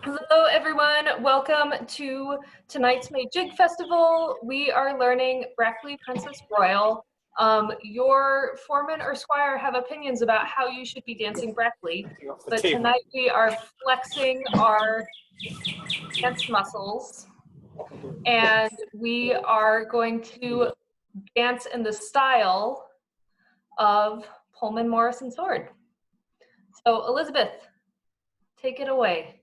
Hello everyone, welcome to tonight's May Jig Festival. We are learning Brackley Princess Royal. Your foreman or squire have opinions about how you should be dancing Brackley, but tonight we are flexing our dance muscles and we are going to dance in the style of Pullman Morris and Sword. So Elizabeth, take it away.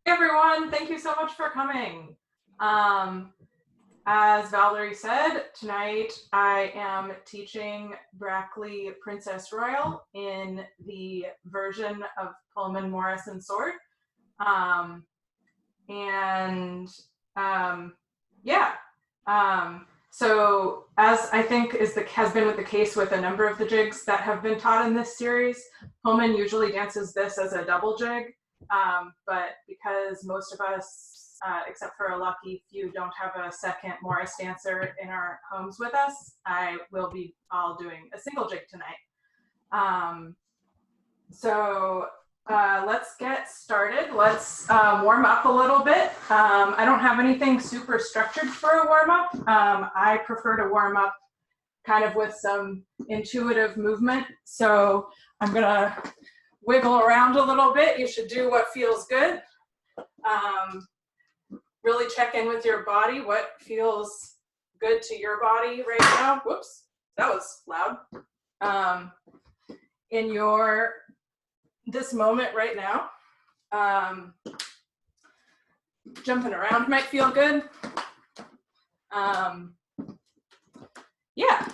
Hey everyone, thank you so much for coming. As Valerie said, tonight I am teaching Brackley Princess Royal in the version of Pullman Morris and Sword. So as I think has been the case with a number of the jigs that have been taught in this series, Pullman usually dances this as a double jig. But because most of us, except for a lucky few, don't have a second Morris dancer in our homes with us, I will be all doing a single jig tonight. Let's get started. Let's warm up a little bit. I don't have anything super structured for a warm up. I prefer to warm up kind of with some intuitive movement. So I'm gonna wiggle around a little bit. You should do what feels good. Really check in with your body. What feels good to your body right now? Whoops, that was loud. In this moment right now, jumping around might feel good. Yeah.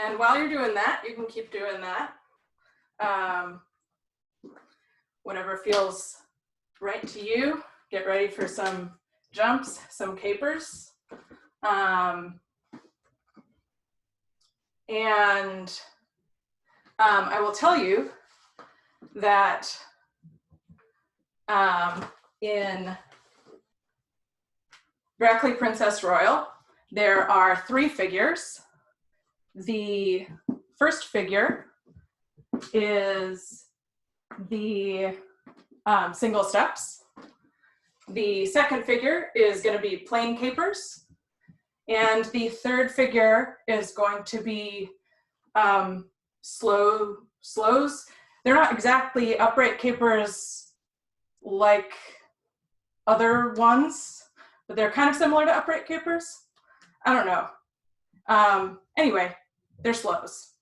And while you're doing that, you can keep doing that. Whatever feels right to you. Get ready for some jumps, some capers. I will tell you that in Brackley Princess Royal, there are 3 figures. The first figure is the single steps. The second figure is going to be plain capers. And the third figure is going to be slows. They're not exactly upright capers like other ones, but they're kind of similar to upright capers. I don't know. Anyway, they're slows.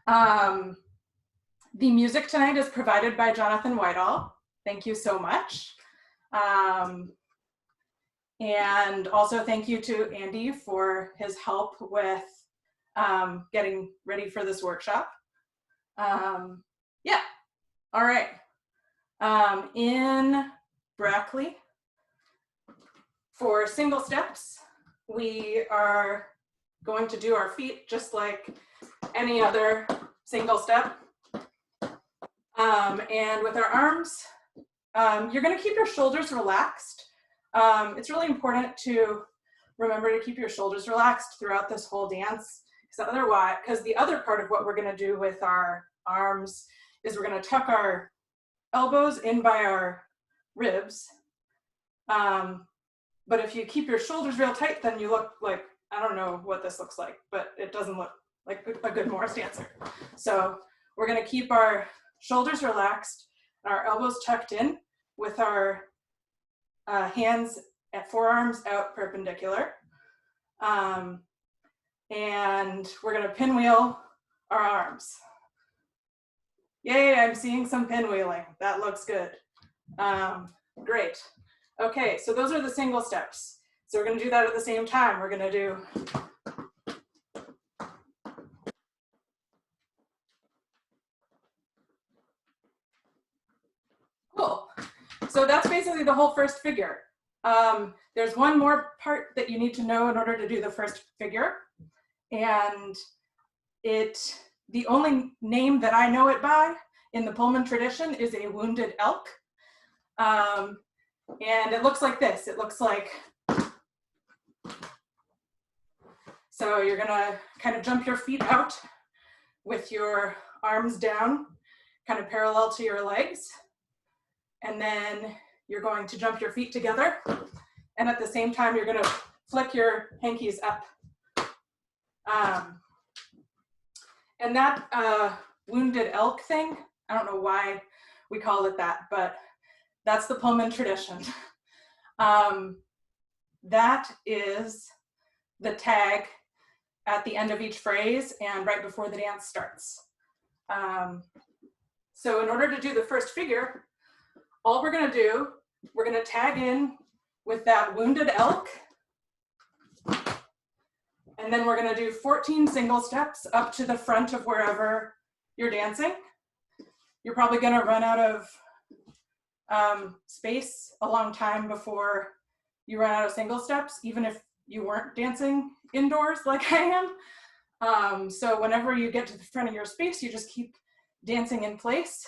The music tonight is provided by Jonathan Whitehall. Thank you so much. And also thank you to Andy for his help with getting ready for this workshop. Yeah, all right. In Brackley, for single steps, we are going to do our feet just like any other single step. And with our arms, you're going to keep your shoulders relaxed. It's really important to remember to keep your shoulders relaxed throughout this whole dance, because the other part of what we're going to do with our arms is we're going to tuck our elbows in by our ribs. But if you keep your shoulders real tight, then you look like, I don't know what this looks like, but it doesn't look like a good Morris dancer. So we're going to keep our shoulders relaxed, our elbows tucked in with our hands at forearms out perpendicular. And we're going to pinwheel our arms. Yay, I'm seeing some pinwheeling. That looks good. Great. Okay, so those are the single steps. So we're going to do that at the same time. We're going to do cool. So that's basically the whole first figure. There's one more part that you need to know in order to do the first figure. And the only name that I know it by in the Pullman tradition is a wounded elk. And it looks like this. It looks like, so you're gonna kind of jump your feet out with your arms down kind of parallel to your legs. And then you're going to jump your feet together. And at the same time, you're gonna flick your hankies up. And that wounded elk thing, I don't know why we call it that, but that's the Pullman tradition. That is the tag at the end of each phrase and right before the dance starts. So in order to do the first figure, all we're gonna do, we're gonna tag in with that wounded elk, and then we're gonna do 14 single steps up to the front of wherever you're dancing. You're probably gonna run out of space a long time before you run out of single steps, even if you weren't dancing indoors like I am. So whenever you get to the front of your space, you just keep dancing in place.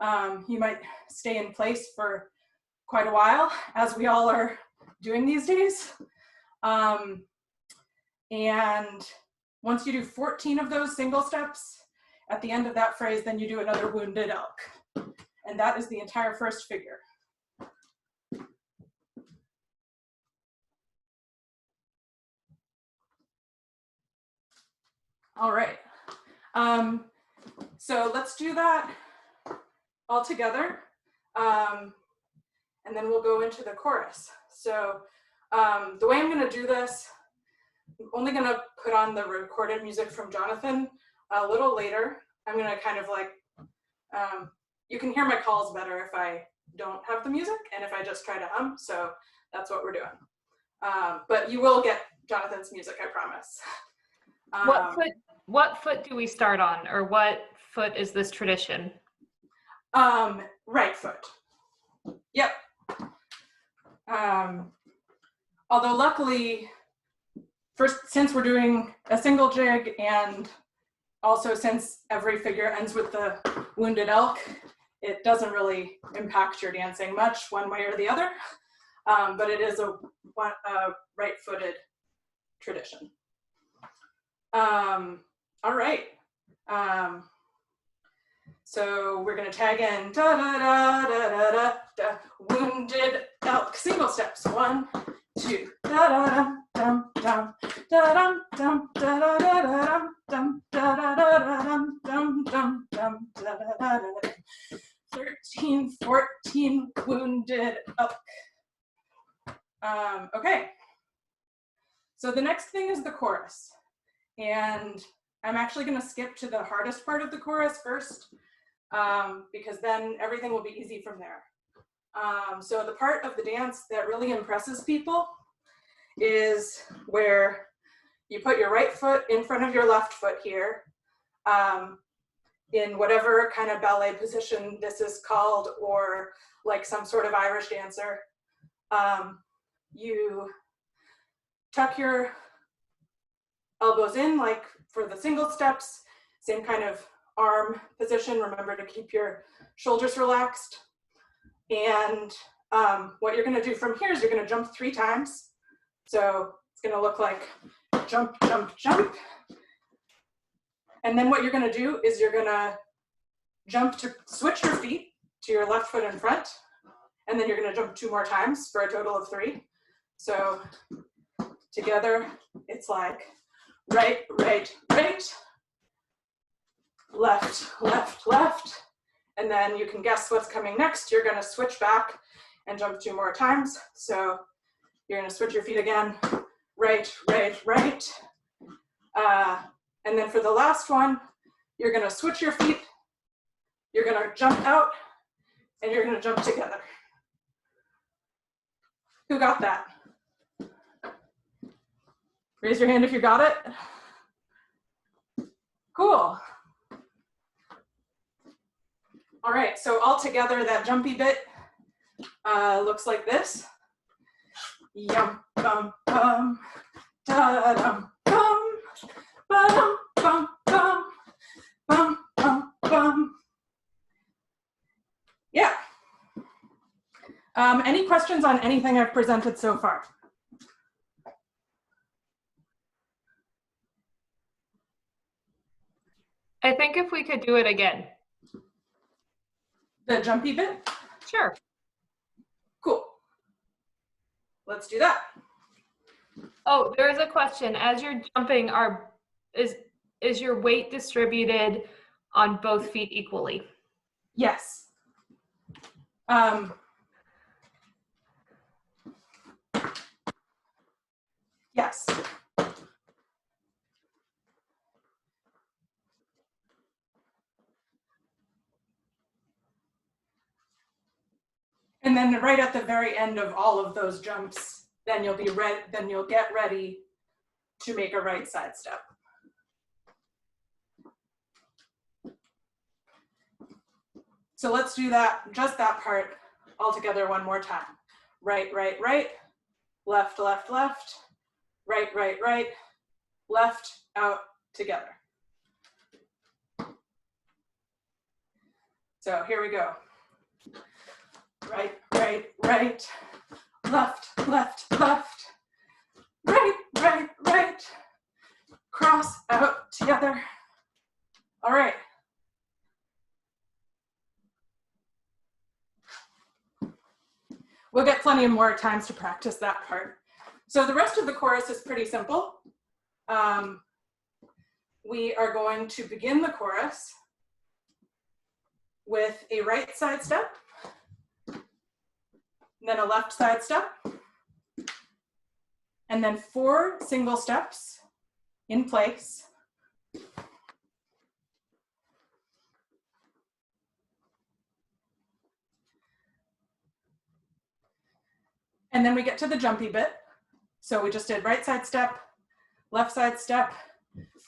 You might stay in place for quite a while, as we all are doing these days. And once you do 14 of those single steps, at the end of that phrase, then you do another wounded elk. And that is the entire first figure. All right. So let's do that all together. And then we'll go into the chorus. So the way I'm gonna do this, I'm only gonna put on the recorded music from Jonathan a little later. I'm gonna kind of like, you can hear my calls better if I don't have the music and if I just try to hum, so that's what we're doing. But you will get Jonathan's music, I promise. What foot do we start on, or what foot is this tradition? Right foot. Yep. Although luckily, since we're doing a single jig, and also since every figure ends with the wounded elk, it doesn't really impact your dancing much one way or the other, but it is a right-footed tradition. All right. So we're gonna tag in da da da da da da da, wounded elk, single steps, 1, 2, da da da dum dum da dum dum da da da da dum da da da dum dum dum dum da da da. 13, 14, wounded elk. Okay. So the next thing is the chorus, and I'm actually going to skip to the hardest part of the chorus first, because then everything will be easy from there. So the part of the dance that really impresses people is where you put your right foot in front of your left foot here, in whatever kind of ballet position this is called, or like some sort of Irish dancer. You tuck your elbows in, like for the single steps, same kind of arm position. Remember to keep your shoulders relaxed. And what you're gonna do from here is you're gonna jump 3 times. So it's gonna look like jump, jump, jump. And then what you're gonna do is you're gonna jump to switch your feet to your left foot in front. And then you're gonna jump 2 more times for a total of 3. So together, it's like right, right, right, left, left, left. And then you can guess what's coming next. You're gonna switch back and jump 2 more times. So you're gonna switch your feet again, right, right, right. And then for the last one, you're gonna switch your feet, you're gonna jump out, and you're gonna jump together. Who got that? Raise your hand if you got it. Cool. All right, so all together, that jumpy bit looks like this. Yum, bum, bum, da, dum, bum, ba-dum, bum, bum, bum, bum, bum. Yeah. Any questions on anything I've presented so far? I think if we could do it again. The jumpy bit? Sure. Cool. Let's do that. Oh, there is a question. As you're jumping, is your weight distributed on both feet equally? Yes. Yes. And then right at the very end of all of those jumps, then you'll get ready to make a right side step. So let's do that, just that part all together one more time. Right, right, right, left, left, left, right, right, right, left, out, together. So here we go. Right, right, right, left, left, left, right, right, right, cross, out, together. All right. We'll get plenty of more times to practice that part. So the rest of the chorus is pretty simple. We are going to begin the chorus with a right side step, then a left side step, and then 4 single steps in place. And then we get to the jumpy bit. So we just did right side step, left side step,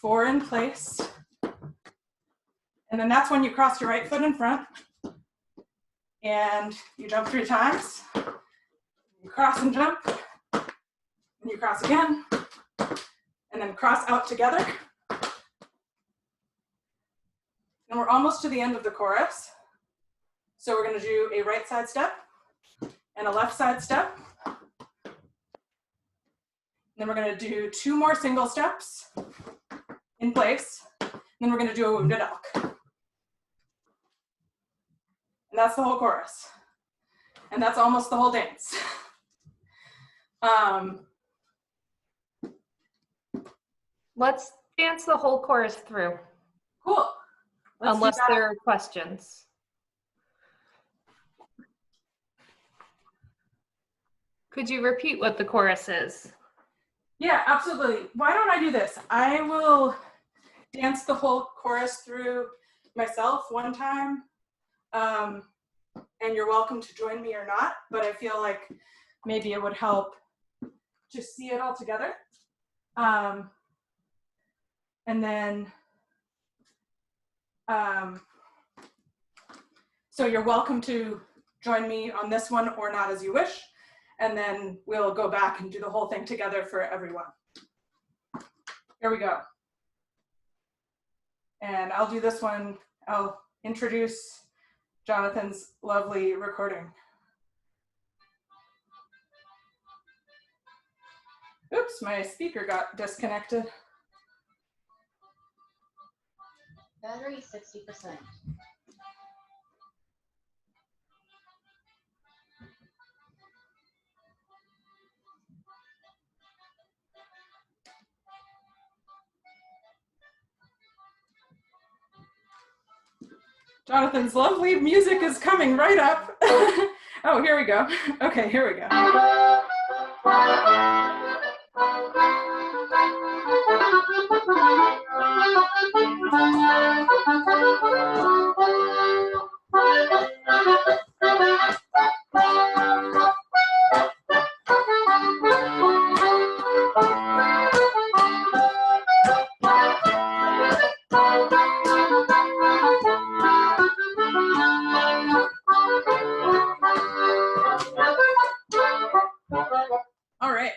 4 in place. And then that's when you cross your right foot in front and you jump 3 times. You cross and jump, and you cross again, and then cross out together. And we're almost to the end of the chorus. So we're going to do a right side step and a left side step. Then we're going to do 2 more single steps in place. Then we're going to do a wounded elk. And that's the whole chorus. And that's almost the whole dance. Let's dance the whole chorus through. Cool. Unless there are questions. Could you repeat what the chorus is? Yeah, absolutely. Why don't I do this? I will dance the whole chorus through myself one time. And you're welcome to join me or not, but I feel like maybe it would help to see it all together. And then, so you're welcome to join me on this one or not as you wish. And then we'll go back and do the whole thing together for everyone. Here we go. And I'll do this one. I'll introduce Jonathan's lovely recording. Oops, my speaker got disconnected. Battery 60%. Jonathan's lovely music is coming right up. Oh, here we go. Okay, here we go. All right.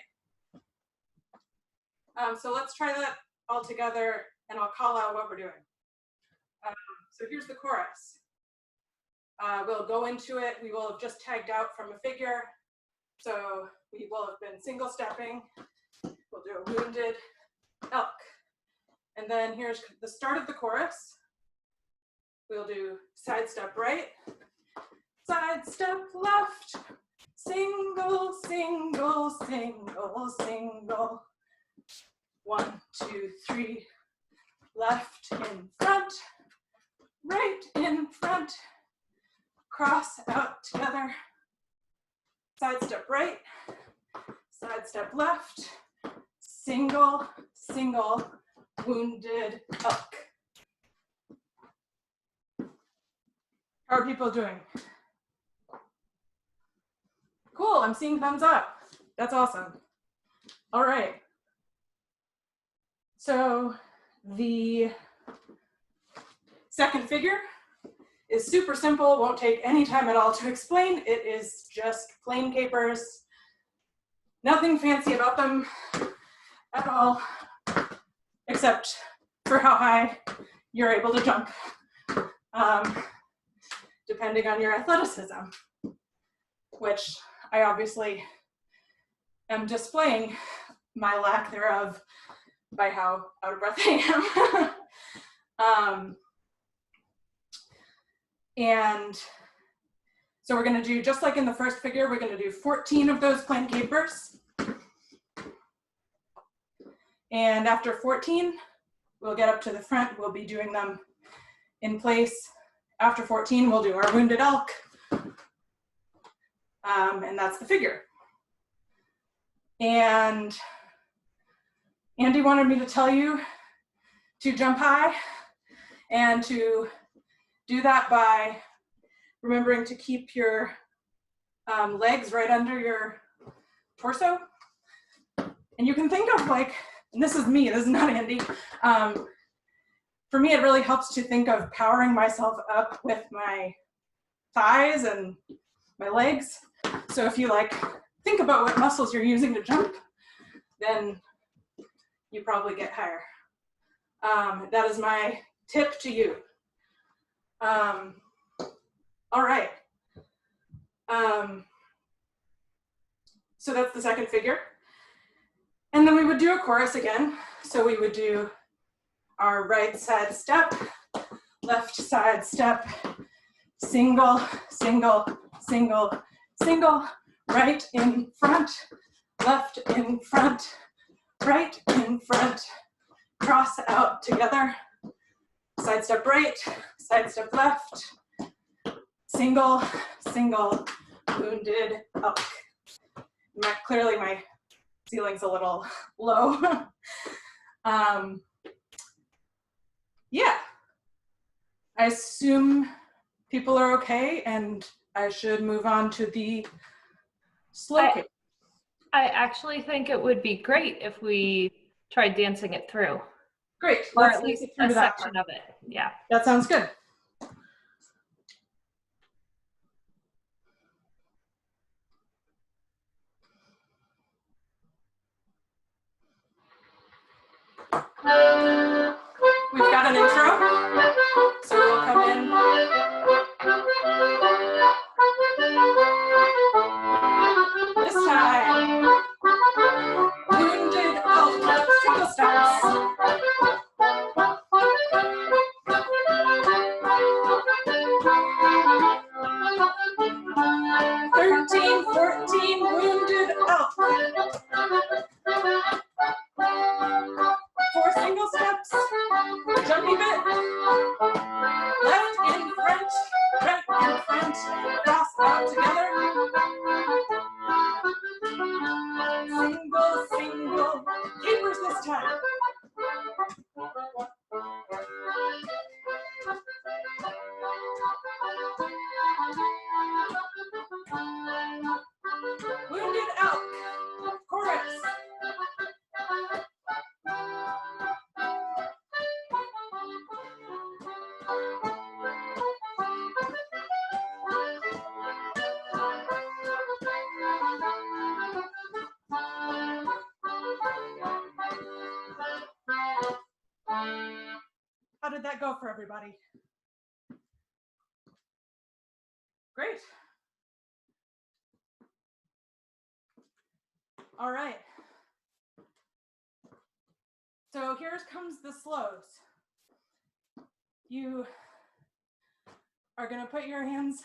So let's try that all together and I'll call out what we're doing. So here's the chorus. We'll go into it. We will have just tagged out from a figure. So we will have been single stepping. We'll do a wounded elk. And then here's the start of the chorus. We'll do side step right, side step left, single, single, single, single. 1, 2, 3, left in front, right in front, cross out together, side step right, side step left, single, single, wounded elk. How are people doing? Cool, I'm seeing thumbs up. That's awesome. All right. So the second figure is super simple, won't take any time at all to explain. It is just plain capers, nothing fancy about them at all, except for how high you're able to jump, depending on your athleticism, which I obviously am displaying my lack thereof by how out of breath I am. And so we're gonna do, just like in the first figure, we're gonna do 14 of those plain capers. And after 14, we'll get up to the front, we'll be doing them in place. After 14, we'll do our wounded elk. And that's the figure. And Andy wanted me to tell you to jump high and to do that by remembering to keep your legs right under your torso. And you can think of like, and this is me, this is not Andy. For me, it really helps to think of powering myself up with my thighs and my legs. So if you like, think about what muscles you're using to jump, then you probably get higher. That is my tip to you. All right. So that's the second figure. And then we would do a chorus again. So we would do our right side step, left side step, single, single, single, single, right in front, left in front, right in front, cross out together, side step right, side step left, single, single, wounded elk. Clearly my ceiling's a little low. Yeah, I assume people are okay and I should move on to the slow case. I actually think it would be great if we tried dancing it through. Great, Or let's at least take it through a that section part. of it, yeah. That sounds good. We've got an intro, so we'll come in. This time, wounded elk, single steps. 13, 14, wounded elk. 4 single steps, jumpy bit, left in front, right in front, cross out together. Single, single, capers this time. Wounded elk, chorus. How did that go for everybody? Great. All right. So here comes the slows. You are going to put your hands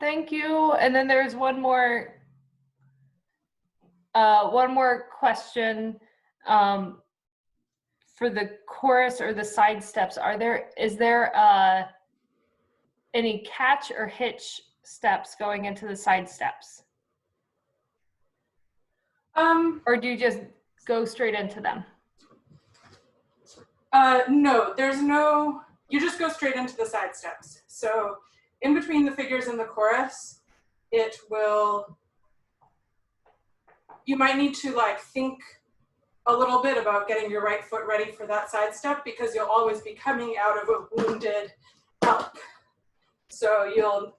Thank you. And then there's one more question for the chorus or the side steps. Is there any catch or hitch steps going into the side steps? Or do you just go straight into them? No, there's no, you just go straight into the side steps. So in between the figures in the chorus, it will, you might need to like think a little bit about getting your right foot ready for that side step, because you'll always be coming out of a wounded elk. So you'll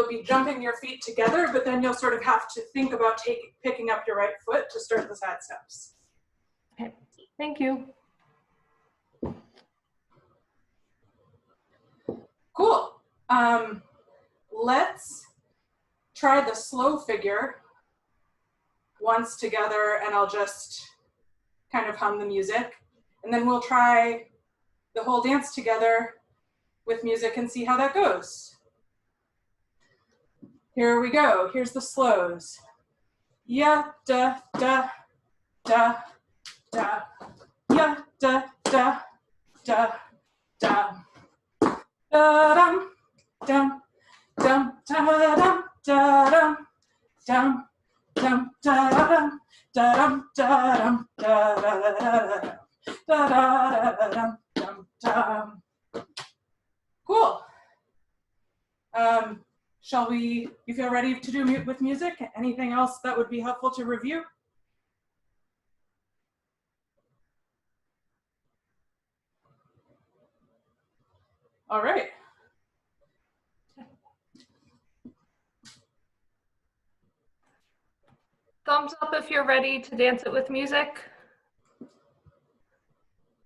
be jumping your feet together, but then you'll sort of have to think about picking up your right foot to start the side steps. Okay, thank you. Cool. Let's try the slow figure once together, and I'll just kind of hum the music. And then we'll try the whole dance together with music and see how that goes. Here we go. Here's the slows. Ya, da, da, da, da. Ya, da, da, da, da. Da-dum, dum, dum, da-dum, da-dum, dum, dum, da-dum, da-dum, da-dum, da-da-da-da-da, da-da-da-da-dum, dum, dum. Cool. Shall we, you feel ready to do with music? Anything else that would be helpful to review? All right. Thumbs up if you're ready to dance it with music.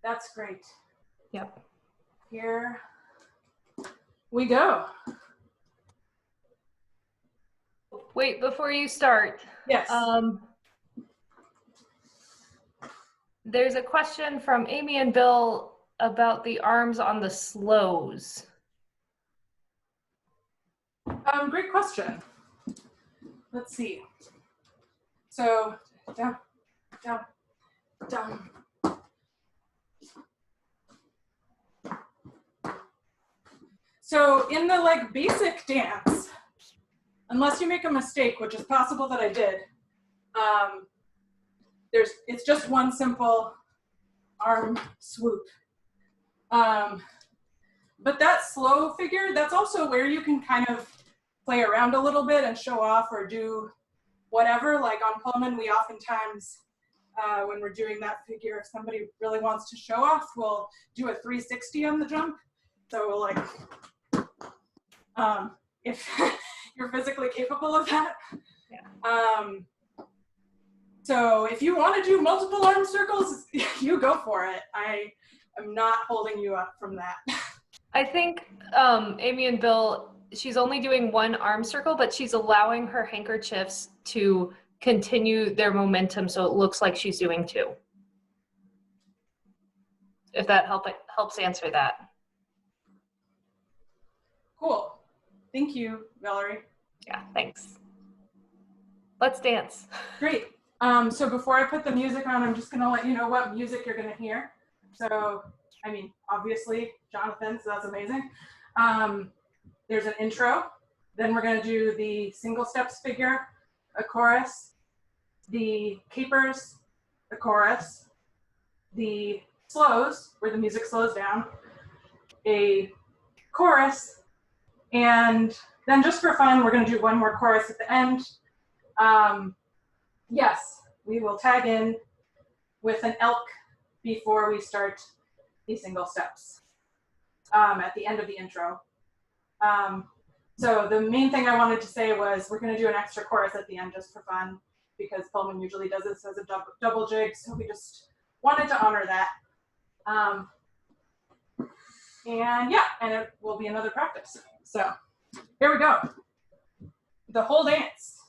That's great. Yep. Here we go. Wait, before you start. Yes. There's a question from Amy and Bill about the arms on the slows. Great question. Let's see. So, down, down, down. So in the like basic dance, unless you make a mistake, which is possible that I did, it's just one simple arm swoop. But that slow figure, that's also where you can kind of play around a little bit and show off or do whatever. Like on Pullman, we oftentimes, when we're doing that figure, if somebody really wants to show off, we'll do a 360 on the jump. So we'll like, if you're physically capable of that. Yeah. So if you want to do multiple arm circles, you go for it. I am not holding you up from that. I think Amy and Bill, she's only doing one arm circle, but she's allowing her handkerchiefs to continue their momentum, so it looks like she's doing two. If that helps answer that. Cool. Thank you, Valerie. Yeah, thanks. Let's dance. Great. So before I put the music on, I'm just going to let you know what music you're going to hear. So, I mean, obviously, Jonathan, so that's amazing. There's an intro. Then we're going to do the single steps figure, a chorus, the capers, the chorus, the slows, where the music slows down, a chorus, and then just for fun, we're going to do one more chorus at the end. Yes, we will tag in with an elk before we start the single steps at the end of the intro. So the main thing I wanted to say was we're going to do an extra chorus at the end just for fun, because Pullman usually does this as a double jig, so we just wanted to honor that. And yeah, and it will be another practice. So here we go. The whole dance.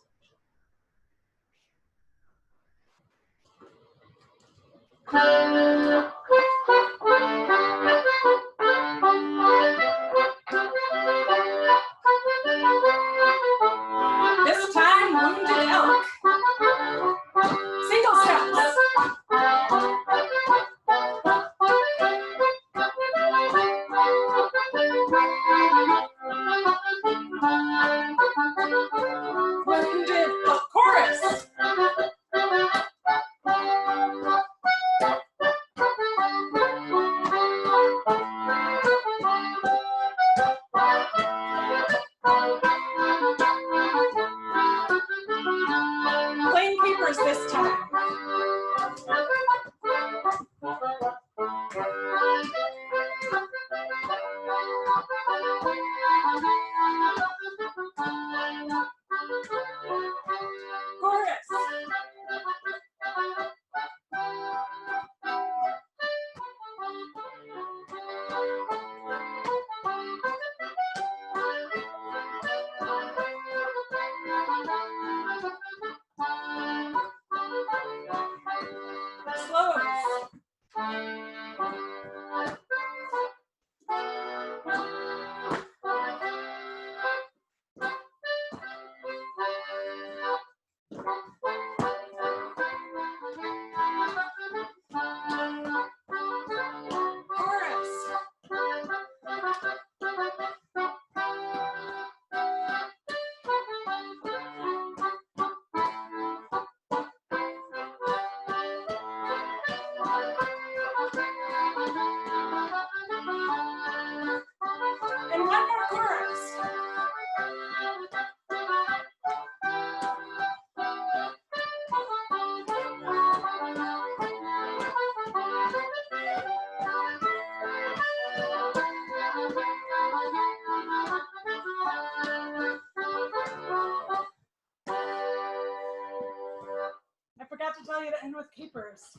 to tell you to end with capers.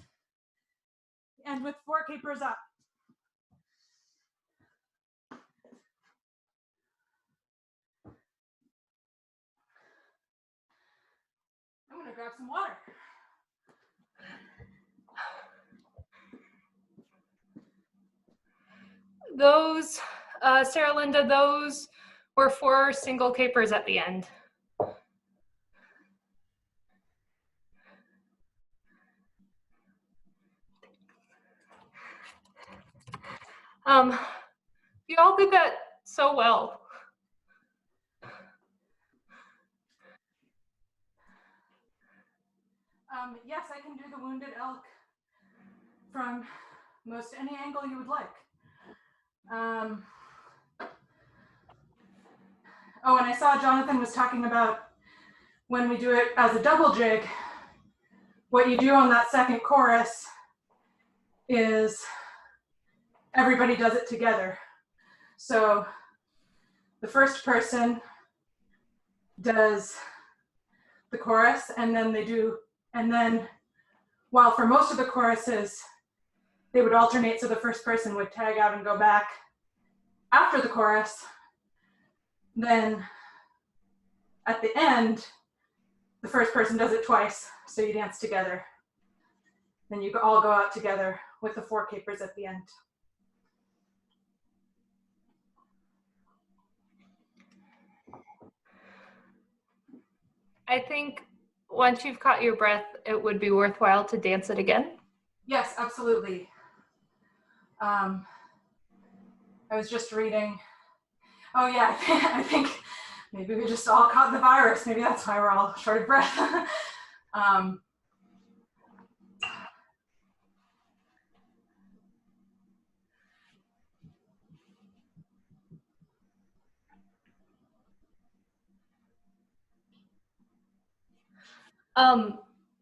End with 4 capers up. I'm gonna grab some water. Those, Sarah Linda, those were 4 single capers at the end. You all did that so well. Yes, I can do the wounded elk from most any angle you would like. Oh, and I saw Jonathan was talking about when we do it as a double jig, what you do on that second chorus is everybody does it together. So the first person does the chorus, and then they do, and then while for most of the choruses, they would alternate, so the first person would tag out and go back after the chorus. Then at the end, the first person does it twice, so you dance together. Then you all go out together with the 4 capers at the end. I think once you've caught your breath, it would be worthwhile to dance it again. Yes, absolutely. I was just reading. Oh yeah, I think maybe we just all caught the virus. Maybe that's why we're all short of breath.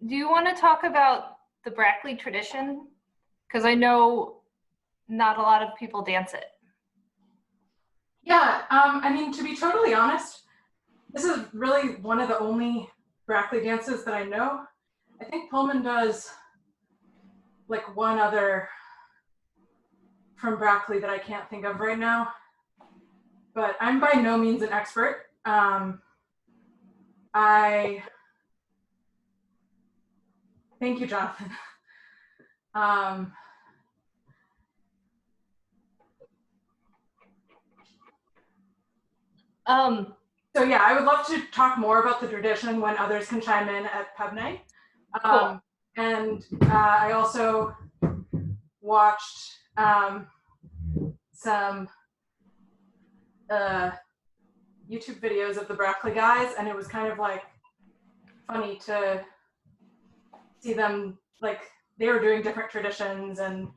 Do you want to talk about the Brackley tradition? Because I know not a lot of people dance it. Yeah, I mean, to be totally honest, this is really one of the only Brackley dances that I know. I think Pullman does like one other from Brackley that I can't think of right now, but I'm by no means an expert. Thank you, Jonathan. So yeah, I would love to talk more about the tradition when others can chime in at pub night. Cool. And I also watched some YouTube videos of the Brackley guys, and it was kind of like funny to see them, like they were doing different traditions and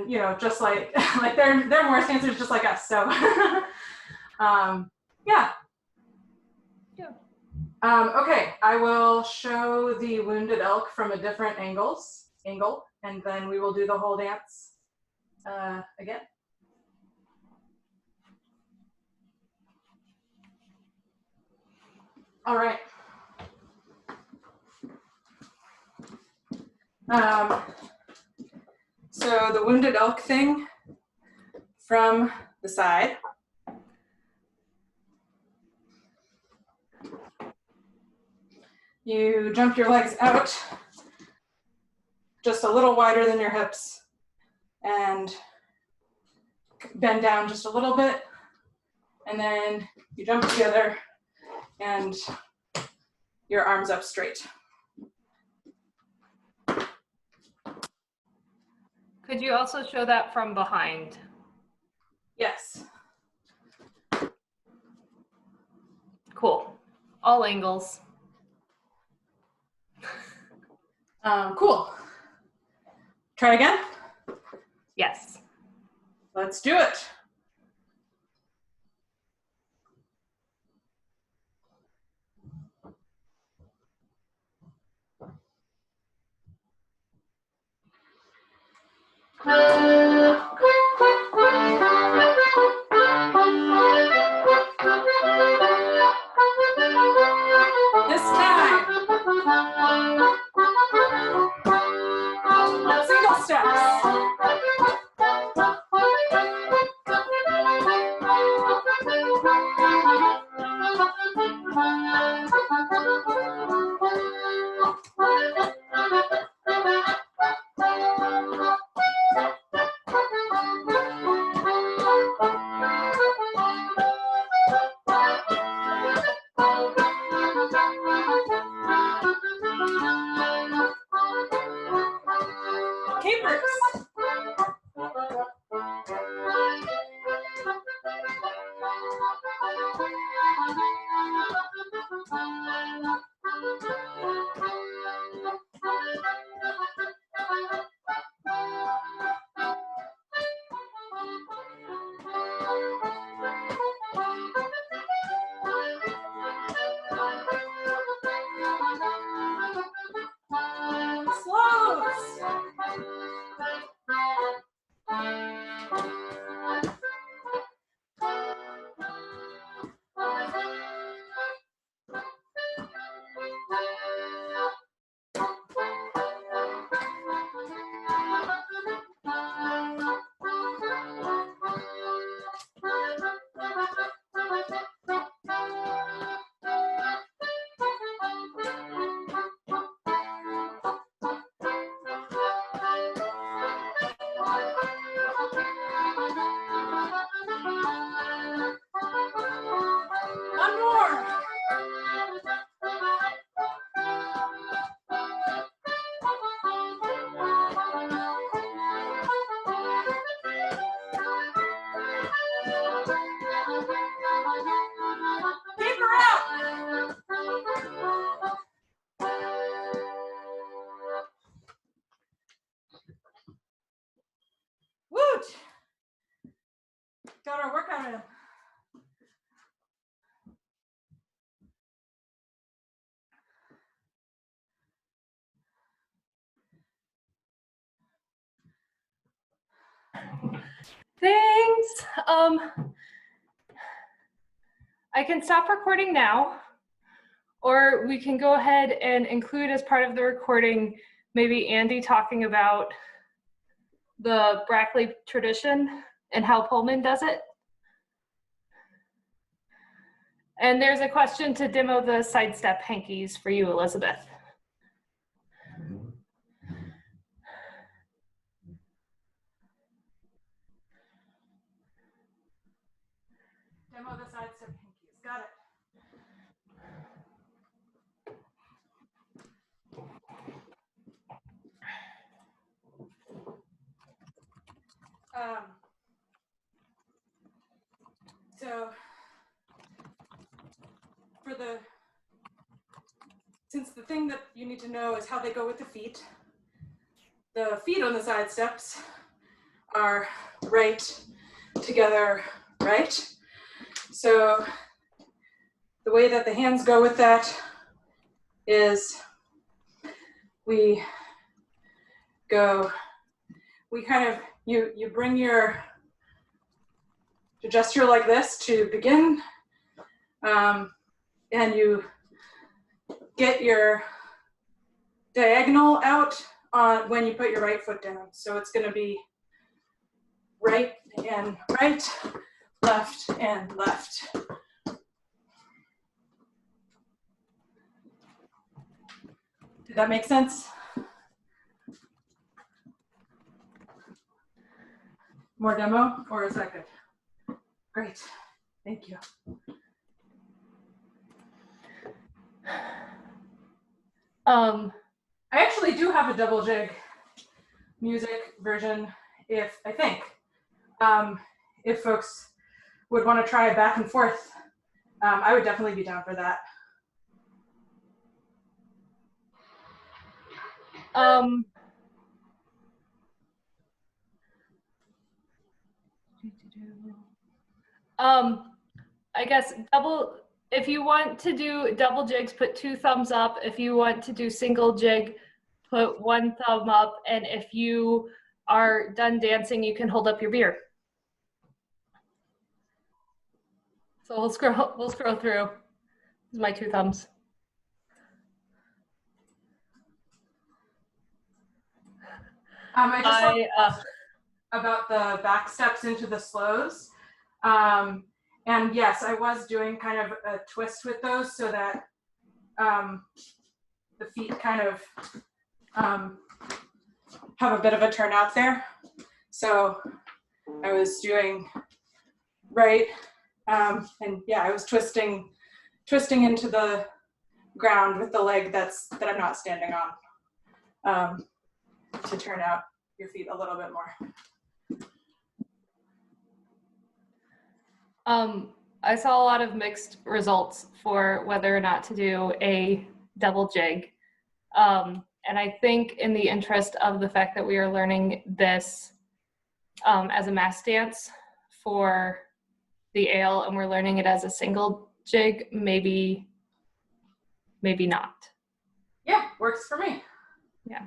you know, just like like they're Morris dancers just like us. So yeah. Okay, I will show the wounded elk from a different angle, and then we will do the whole dance again. All right. So the wounded elk thing from the side. You jump your legs out just a little wider than your hips and bend down just a little bit, and then you jump together and your arms up straight. Could you also show that from behind? Yes. Cool. All angles. Cool. Try again? Yes. Let's do it. This time. Capers. Slows. One more. Caper out. Woot. Got our workout in. Thanks. I can stop recording now, or we can go ahead and include as part of the recording maybe Andy talking about the Brackley tradition and how Pullman does it. And there's a question to demo the sidestep hankies for you, Elizabeth. Demo the sidestep hankies. Got it. So since the thing that you need to know is how they go with the feet on the side steps are right together, right? So the way that the hands go with that is you bring your gesture like this to begin, and you get your diagonal out on when you put your right foot down. So it's going to be right and right, left and left. Did that make sense? More demo, or is that good? Great, thank you. I actually do have a double jig music version, if folks would want to try back and forth. I would definitely be down for that. I guess if you want to do double jigs, put 2 thumbs up. If you want to do single jig, put 1 thumb up. And if you are done dancing, you can hold up your beer. So we'll scroll through. This is my 2 thumbs. I just about the back steps into the slows. And And yes, I was doing kind of a twist with those so that the feet kind of have a bit of a turnout there. So I was doing right, and yeah, I was twisting into the ground with the leg that I'm not standing on, to turn out your feet a little bit more. I saw a lot of mixed results for whether or not to do a double jig. And I think in the interest of the fact that we are learning this as a mass dance for the ale and we're learning it as a single jig, maybe not. Yeah, works for me. Yeah.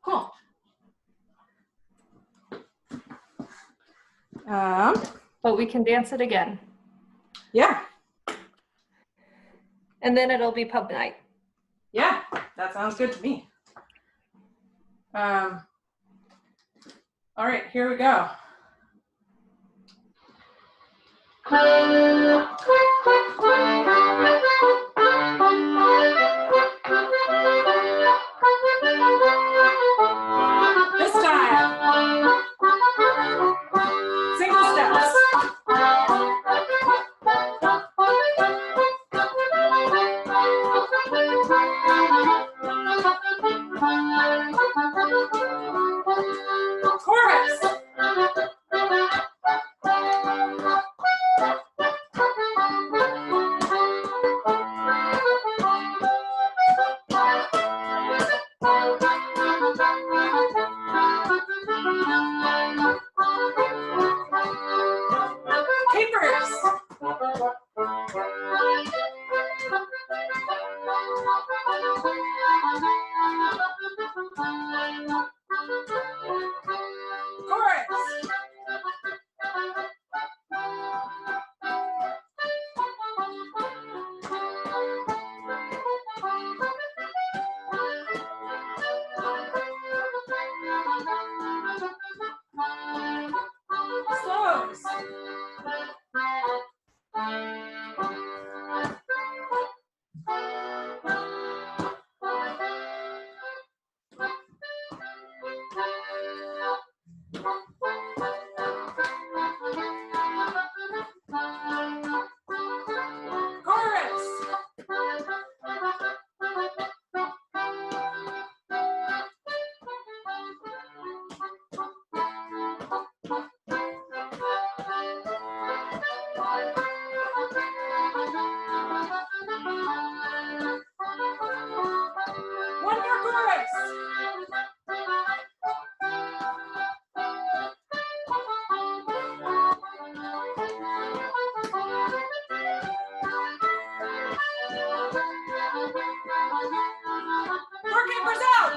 Cool. But we can dance it again. Yeah. And then it'll be pub night. Yeah, that sounds good to me. All right, here we go. This time, single steps. Chorus. Capers. Chorus. Slows. Chorus. One more chorus. Four capers out.